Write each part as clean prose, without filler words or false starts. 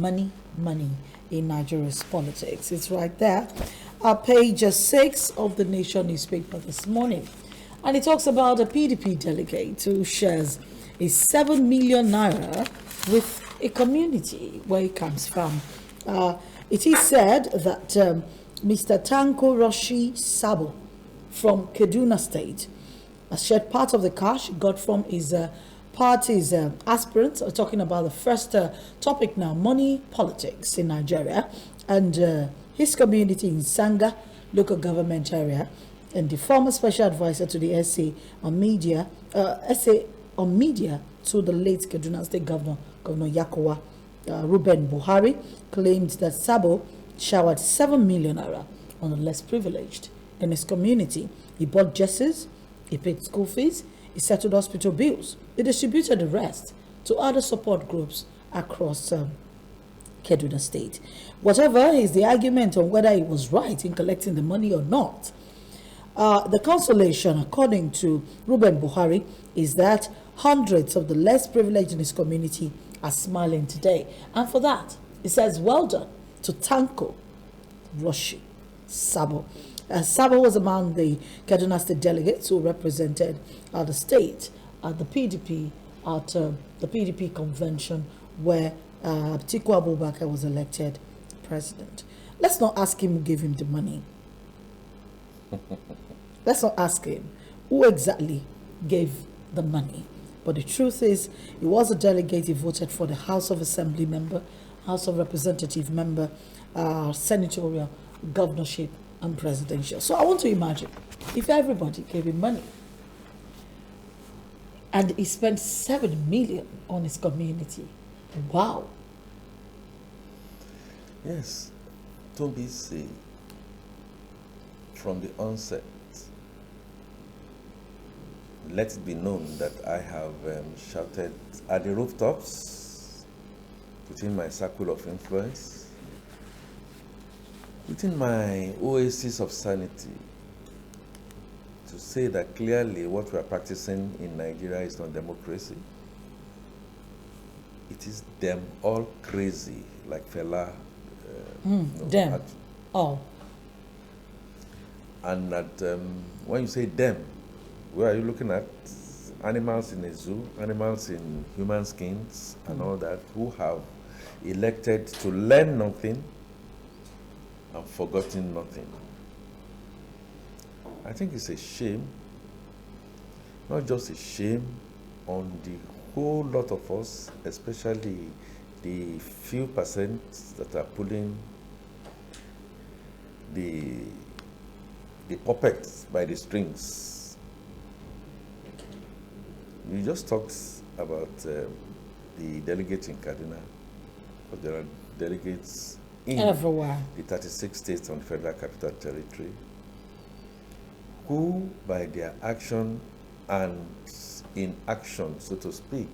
money, money in Nigeria's politics. It's right there. Page 6 of the Nation newspaper this morning. And it talks about a PDP delegate who shares a 7 million naira with a community where he comes from. It is said that Mr. Tanko Roshi Sabo from Kaduna State shared part of the cash he got from his party's aspirants. We're talking about the first topic now, money politics in Nigeria, and his community in Sanga local government area, and the former special advisor to the SA on media to the late Kaduna State Governor Yakowa Ruben Buhari, claimed that Sabo showered 7 million naira on the less privileged in his community. He bought jerseys, he paid school fees, he settled hospital bills, he distributed the rest to other support groups across Kaduna State. Whatever is the argument on whether he was right in collecting the money or not, the consolation, according to Ruben Buhari, is that hundreds of the less privileged in his community are smiling today. And for that, he says, well done to Tanko Roshi Sabo. Sabo was among the Kaduna State delegates who represented the state at the PDP convention where Atiku Abubakar was elected president. Let's not ask him who gave him the money. Let's not ask him who exactly gave the money. But the truth is, he was a delegate. He voted for the House of Assembly member, House of Representative member, senatorial, governorship, and presidential. So I want to imagine if everybody gave him money and he spent 7 million on his community. Wow. Yes, Toby say from the onset, let it be known that I have shouted at the rooftops, within my circle of influence, within my oasis of sanity, to say that clearly what we are practicing in Nigeria is not democracy. It is them all crazy, like Fela. Them. Oh. And that when you say them, where are you looking at? Animals in a zoo, animals in human skins, and all that, who have elected to learn nothing and forgotten nothing. I think it's a shame, not just a shame on the whole lot of us, especially the few percent that are pulling the puppets by the strings. We just talked about the delegates in Kaduna, but there are delegates in everywhere, the 36 states on the Federal Capital Territory, who by their action and inaction, so to speak,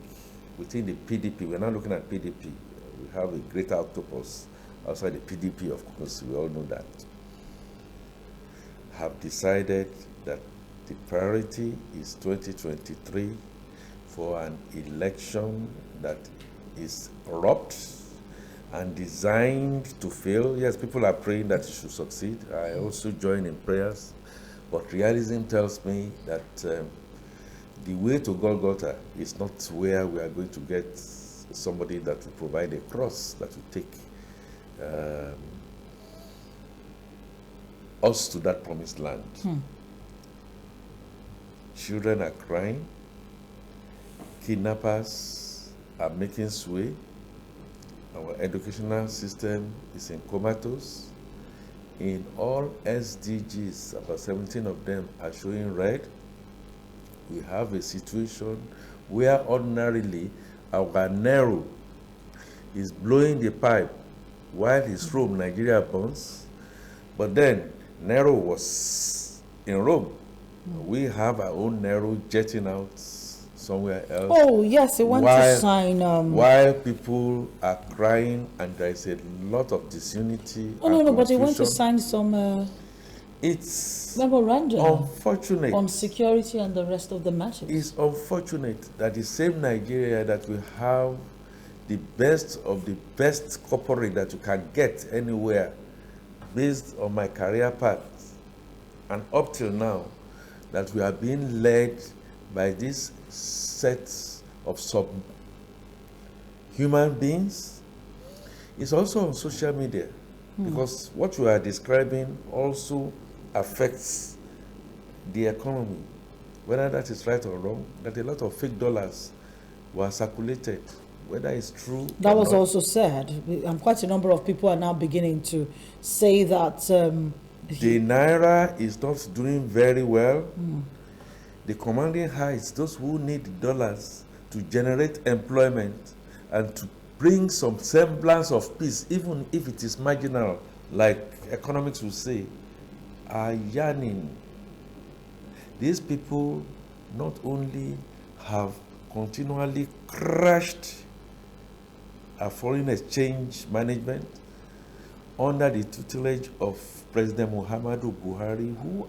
within the PDP, we're not looking at PDP, we have a greater octopus outside the PDP, of course, we all know that, have decided that the priority is 2023 for an election that is corrupt and designed to fail. Yes, people are praying that it should succeed. I also join in prayers, but realism tells me that the way to Golgotha is not where we are going to get somebody that will provide a cross that will take us to that promised land. Children are crying. Kidnappers are making sway. Our educational system is in comatose. In all SDGs, about 17 of them are showing red. We have a situation where ordinarily our Nehru is blowing the pipe while his Rome, Nigeria, burns. But then Nehru was in Rome. We have our own Nehru jetting out somewhere else. Oh, yes, he went to sign. While people are crying and there is a lot of disunity. Oh, no, but he went to sign some it's memorandum unfortunate on security and the rest of the matters. It's unfortunate that the same Nigeria that we have the best of the best corporate that you can get anywhere based on my career path. And up till now, that we are being led by these sets of human beings. It's also on social media, because what you are describing also affects the economy. Whether that is right or wrong, that a lot of fake dollars were circulated, whether it's true. That or was not. also said. And quite a number of people are now beginning to say that The Naira is not doing very well. The commanding heights, those who need dollars to generate employment and to bring some semblance of peace, even if it is marginal, like economics will say, are yearning. These people not only have continually crashed a foreign exchange management under the tutelage of President Muhammadu Buhari, who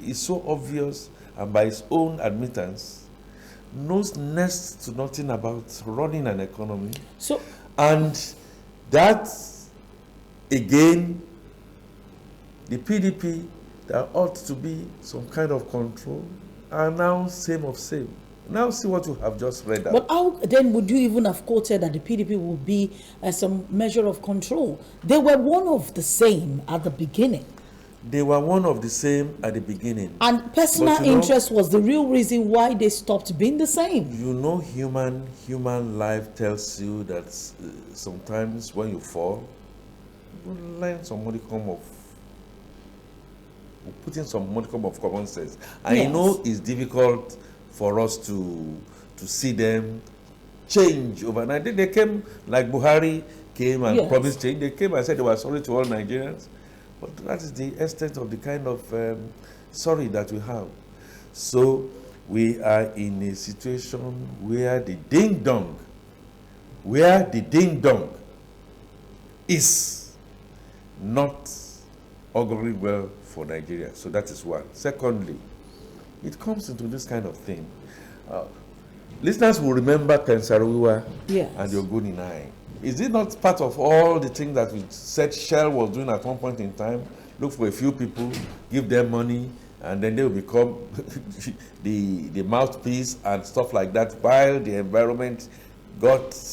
is so obvious and by his own admittance knows next to nothing about running an economy. So, and that again, the PDP that ought to be some kind of control are now same of same. Now see what you have just read out. but how then would you even have quoted that the PDP would be some measure of control? They were one of the same at the beginning. They were one of the same at the beginning. And personal But you know, interest was the real reason why they stopped being the same. You know, human life tells you that sometimes when you fall, you learn some modicum of, put in some modicum of common sense. I Yes. know it's difficult for us to see them change overnight. They came, like Buhari came and Yes. promised change. They came and said they were sorry to all Nigerians. But that is the extent of the kind of sorry that we have. So we are in a situation where the ding-dong is not auguring well for Nigeria. So that is one. Secondly, it comes into this kind of thing. Listeners will remember Kensarawiwa Yes. and the Ogoni Nine. Is it not part of all the things that we said Shell was doing at one point in time? Look for a few people, give them money, and then they will become the mouthpiece and stuff like that, while the environment got